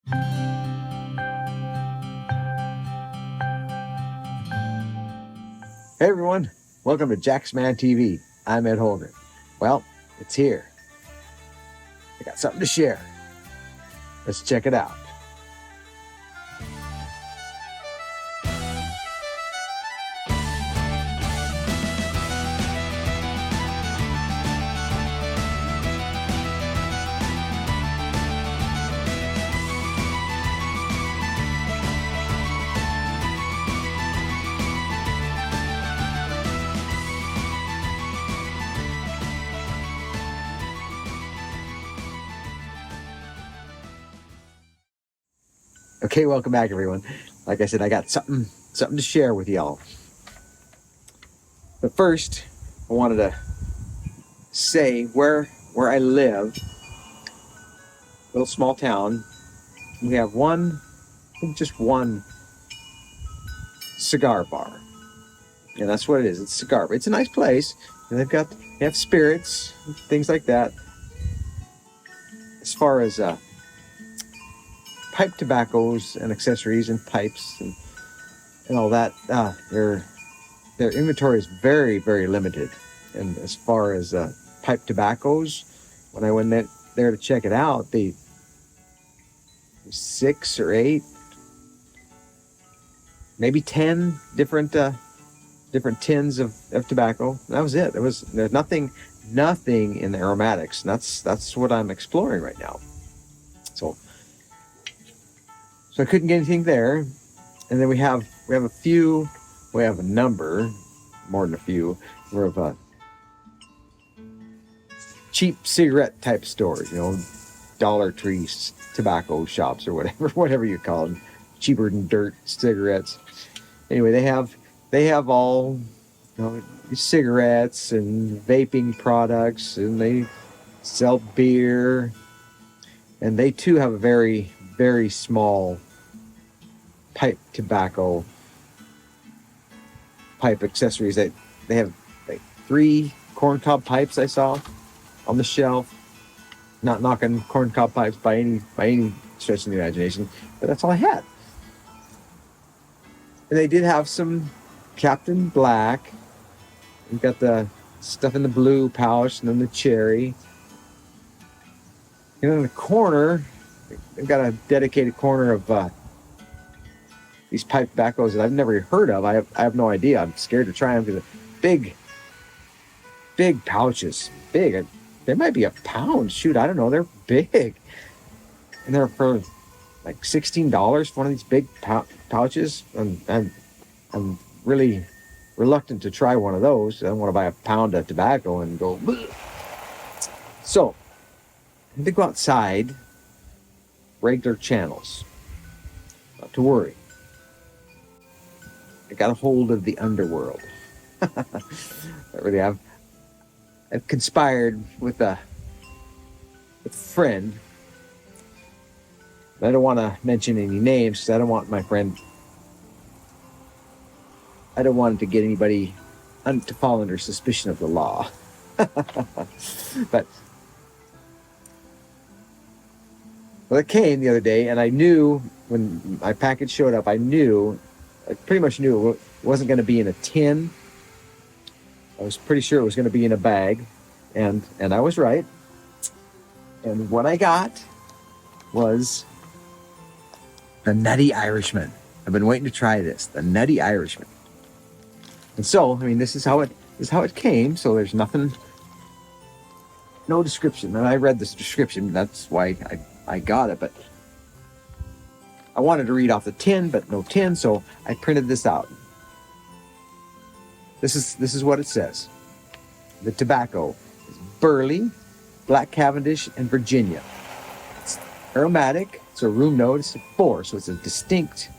Hey everyone, welcome to Jack's Man TV. I'm Ed Holger. Well, it's here. I got something to share. Let's check it out. Okay, welcome back everyone. Like I said, I got something to share with y'all. But first, I wanted to say where I live, little small town, we have just one cigar bar. And that's what it is. It's a cigar bar. It's a nice place. And they have spirits, things like that. As far as pipe tobaccos and accessories and pipes and all that, their inventory is very, very limited. And as far as pipe tobaccos, when I went there to check it out, they 6 or 8, maybe 10 different tins of tobacco. That was it. There's nothing in the aromatics. And that's what I'm exploring right now. So I couldn't get anything there. And then we have a number, more than a few, more of a cheap cigarette type stores, Dollar Tree tobacco shops or whatever you call them, cheaper than dirt cigarettes. Anyway, they have all, cigarettes and vaping products, and they sell beer, and they too have a very, very small pipe tobacco, pipe accessories. They have like 3 corncob pipes I saw on the shelf. Not knocking corncob pipes by any stretch of the imagination, but that's all I had. And they did have some Captain Black. You've got the stuff in the blue pouch, and then the cherry. And in the corner, they've got a dedicated corner of these pipe tobaccos that I've never heard of. I have no idea. I'm scared to try them because they're big pouches. Big. They might be a pound. Shoot, I don't know. They're big. And they're for like $16 for one of these big pouches. And I'm really reluctant to try one of those. I don't want to buy a pound of tobacco and go, bleh. So, I had to go outside, regular channels. Not to worry. I got a hold of the underworld. I really have. I've conspired with a friend. I don't want to mention any names because I don't want I don't want to get anybody to fall under suspicion of the law. But it came the other day, and I knew when my package showed up, I pretty much knew it wasn't going to be in a tin. I was pretty sure it was going to be in a bag, and I was right. And what I got was the Nutty Irishman. I've been waiting to try this, the Nutty Irishman. And so, this is how it came. So there's no description. And I read this description. That's why I got it. But I wanted to read off the tin, but no tin, so I printed this out. This is what it says. The tobacco is Burley, Black Cavendish, and Virginia. It's aromatic. It's a room note. It's a 4, so it's a distinct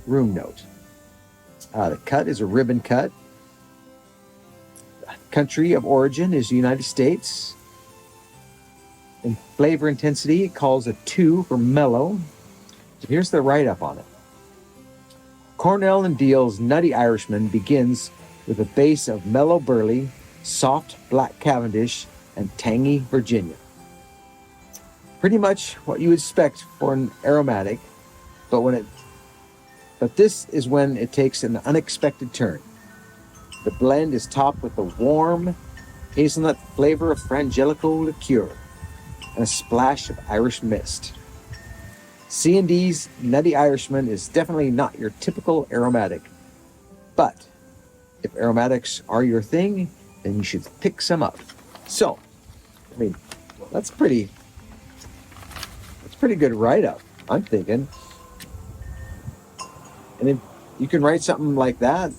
room note. The cut is a ribbon cut. Country of origin is the United States. In flavor intensity, it calls a 2 for mellow. Here's the write-up on it. Cornell and Deal's Nutty Irishman begins with a base of mellow Burley, soft Black Cavendish, and tangy Virginia. pretty much what you would expect for an aromatic, but this is when it takes an unexpected turn. The blend is topped with the warm hazelnut flavor of Frangelico liqueur and a splash of Irish mist. C&D's Nutty Irishman is definitely not your typical aromatic, but if aromatics are your thing, then you should pick some up. So, I mean, that's pretty good write-up, I'm thinking. And if you can write something like that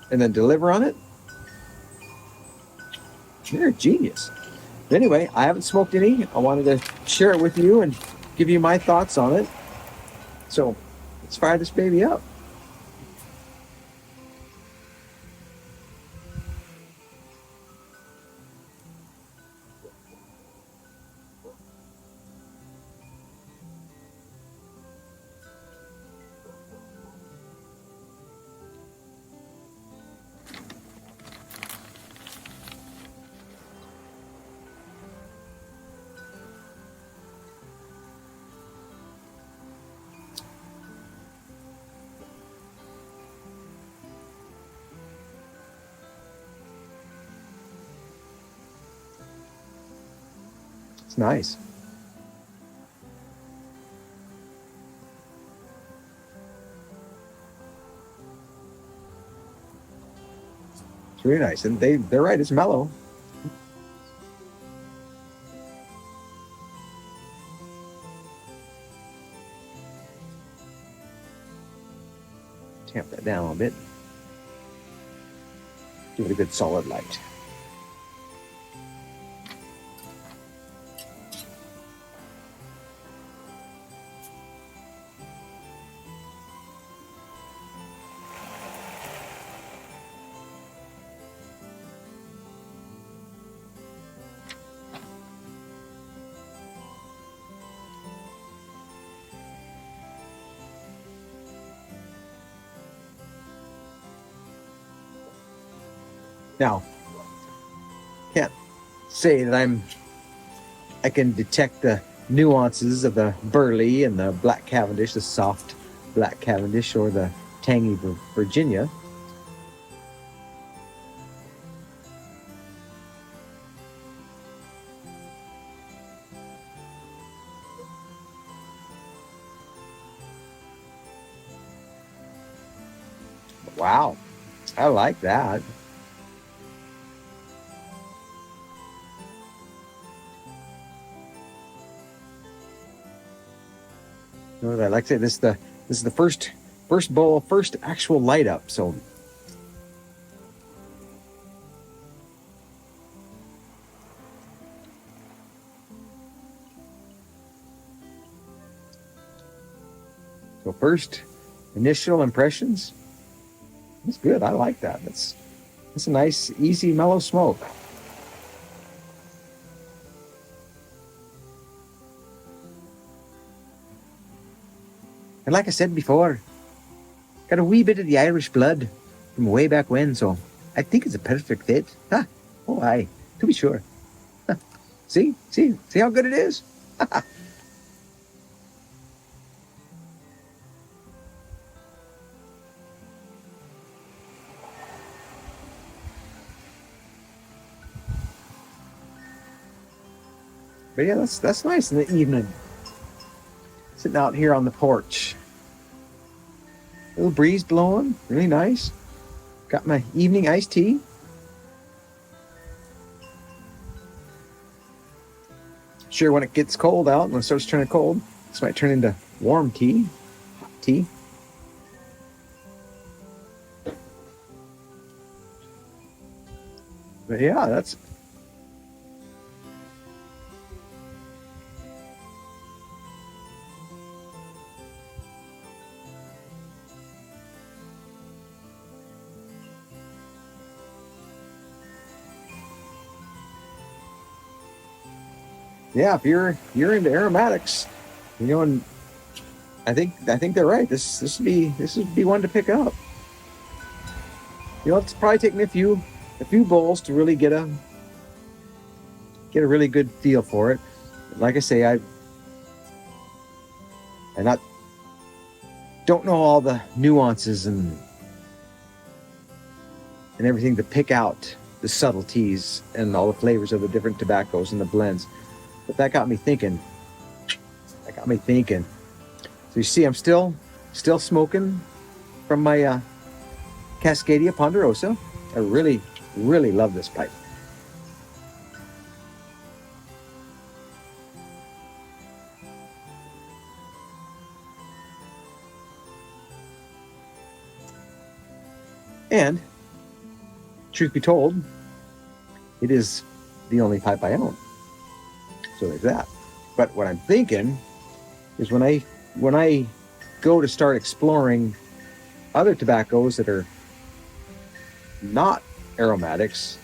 and then deliver on it, you're a genius. But anyway, I haven't smoked any. I wanted to share it with you and give you my thoughts on it. So let's fire this baby up. It's nice. It's really nice. And they're right, it's mellow. Tamp that down a little bit. Give it a good solid light. Now, can't say that I can detect the nuances of the Burley and the Black Cavendish, the soft Black Cavendish, or the tangy Virginia. Wow, I like that. You know what I like to say? This is the first bowl, first actual light up. So first initial impressions. That's good. I like that. That's a nice, easy, mellow smoke. And like I said before, got a wee bit of the Irish blood from way back when, so I think it's a perfect fit. Huh? Oh, aye, to be sure. See how good it is? But yeah, that's nice in the evening. Sitting out here on the porch. Little breeze blowing, really nice. Got my evening iced tea. Sure, when it gets cold out, when it starts turning cold, this might turn into warm tea, hot tea. But yeah, that's yeah, if you're into aromatics, you know, and I think they're right. This would be one to pick up. It's probably taking a few bowls to really get a really good feel for it. Like I say, I not don't know all the nuances and everything to pick out the subtleties and all the flavors of the different tobaccos and the blends. But that got me thinking. So you see, I'm still smoking from my Cascadia Ponderosa. I really, really love this pipe. And truth be told, it is the only pipe I own. So there's that. But what I'm thinking is when I go to start exploring other tobaccos that are not aromatics,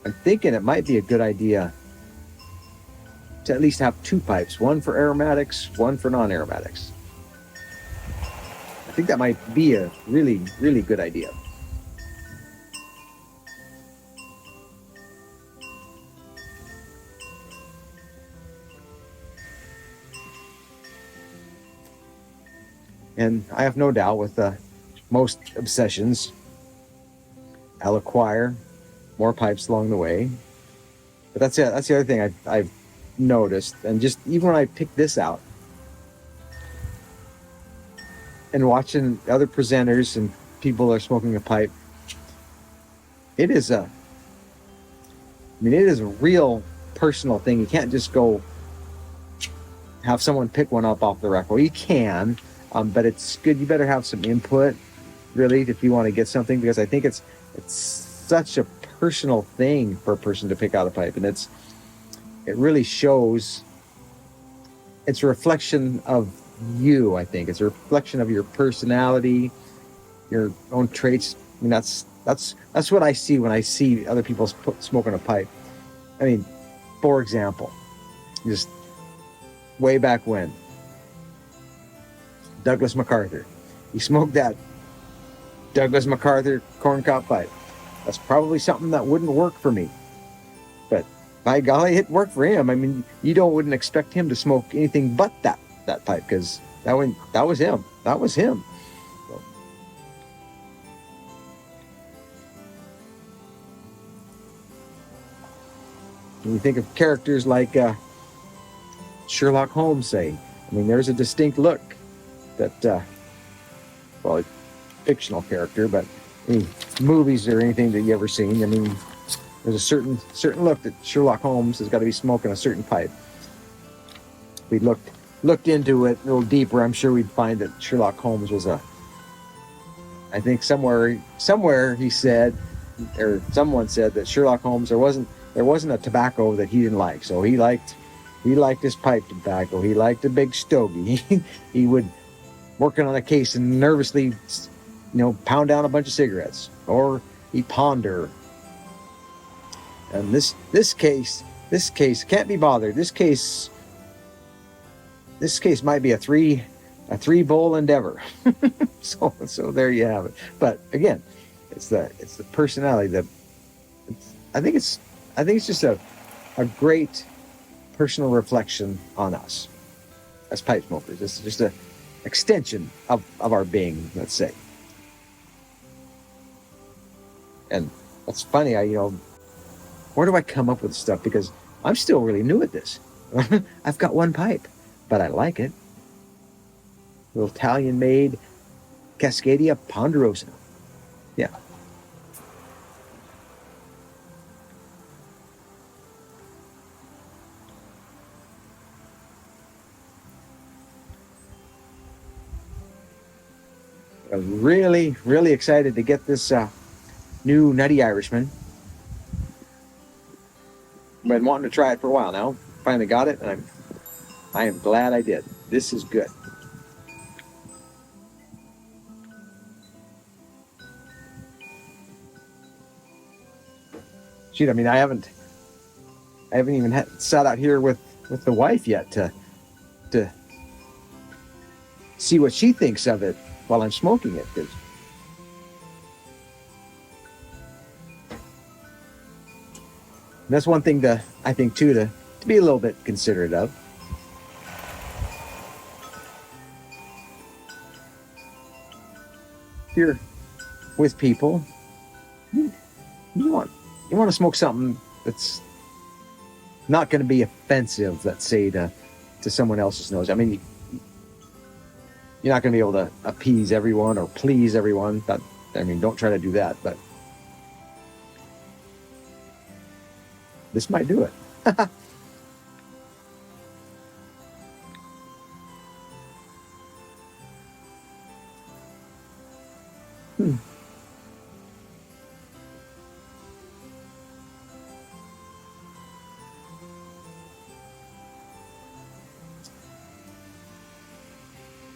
I'm thinking it might be a good idea to at least have two pipes, one for aromatics, one for non-aromatics. I think that might be a really, really good idea. And I have no doubt with most obsessions, I'll acquire more pipes along the way. But that's it. That's the other thing I've noticed. And just even when I pick this out and watching other presenters and people are smoking a pipe, it is a real personal thing. You can't just go have someone pick one up off the rack. Well, you can, but it's good. You better have some input, really, if you want to get something, because I think it's such a personal thing for a person to pick out a pipe, and it really shows. It's a reflection of you. I think it's a reflection of your personality, your own traits. I mean, that's what I see when I see other people smoking a pipe. I mean, for example, just way back when, Douglas MacArthur, he smoked that Douglas MacArthur corncob pipe. That's probably something that wouldn't work for me, but by golly, it worked for him. I mean, you wouldn't expect him to smoke anything but that pipe, because that was him. That was him. So, when you think of characters like Sherlock Holmes, say, I mean, there's a distinct look that, well, a fictional character, but any movies or anything that you ever seen, I mean, there's a certain look that Sherlock Holmes has got to be smoking a certain pipe. If we looked into it a little deeper, I'm sure we'd find that Sherlock Holmes was I think somewhere he said, or someone said, that Sherlock Holmes, there wasn't a tobacco that he didn't like. So he liked his pipe tobacco. He liked a big stogie. He would working on a case and nervously, pound down a bunch of cigarettes, or he'd ponder. And this case can't be bothered. This case might be a three bowl endeavor. so there you have it. But again, it's the personality that I think it's just a great personal reflection on us as pipe smokers. It's just a extension of our being, let's say. And that's funny. Where do I come up with stuff? Because I'm still really new at this. I've got one pipe, but I like it. Little Italian-made Cascadia Ponderosa. Yeah. I was really, really excited to get this new Nutty Irishman. Been wanting to try it for a while now. Finally got it, and I am glad I did. This is good. Shoot, I mean, I haven't even sat out here with the wife yet to see what she thinks of it while I'm smoking it. And that's one thing I think too, to to be a little bit considerate of. If you're with people, you want to smoke something that's not going to be offensive, let's say, to someone else's nose. I mean, you're not going to be able to appease everyone or please everyone. Don't try to do that, but this might do it.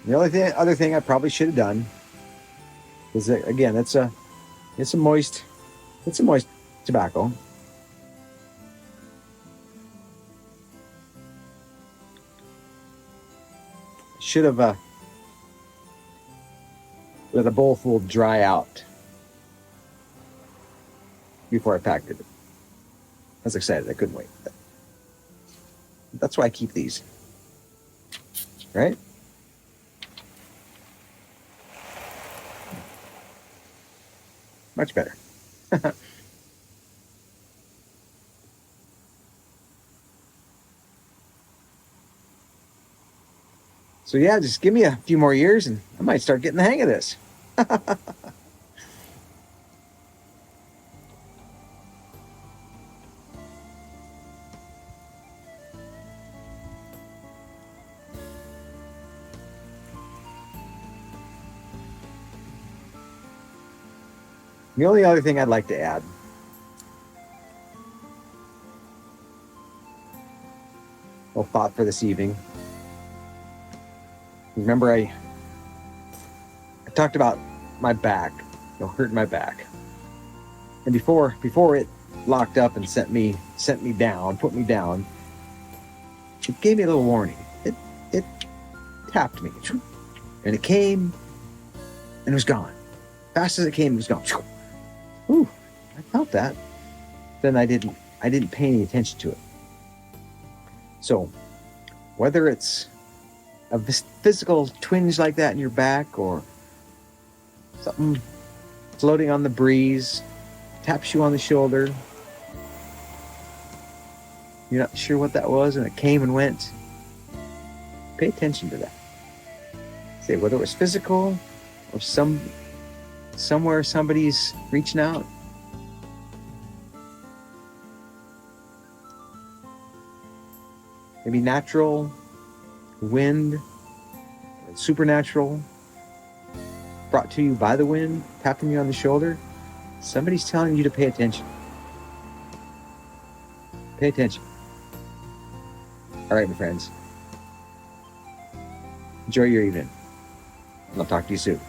The other thing I probably should have done is that, again, it's a moist tobacco. Should have let the bowl full dry out before I packed it. I was excited. I couldn't wait. That's why I keep these. Right? Much better. So yeah, just give me a few more years and I might start getting the hang of this. The only other thing I'd like to add, a thought for this evening. Remember, I talked about my back, hurting my back, and before it locked up and sent me down, put me down, it gave me a little warning. It tapped me, and it came, and it was gone. Fast as it came, it was gone. Ooh, I felt that. Then I didn't pay any attention to it. So, whether it's a physical twinge like that in your back or something floating on the breeze, taps you on the shoulder, you're not sure what that was and it came and went, pay attention to that. Say, whether it was physical or somewhere somebody's reaching out, maybe natural, wind, supernatural, brought to you by the wind, tapping you on the shoulder. Somebody's telling you to pay attention. Pay attention. All right, my friends. Enjoy your evening. I'll talk to you soon.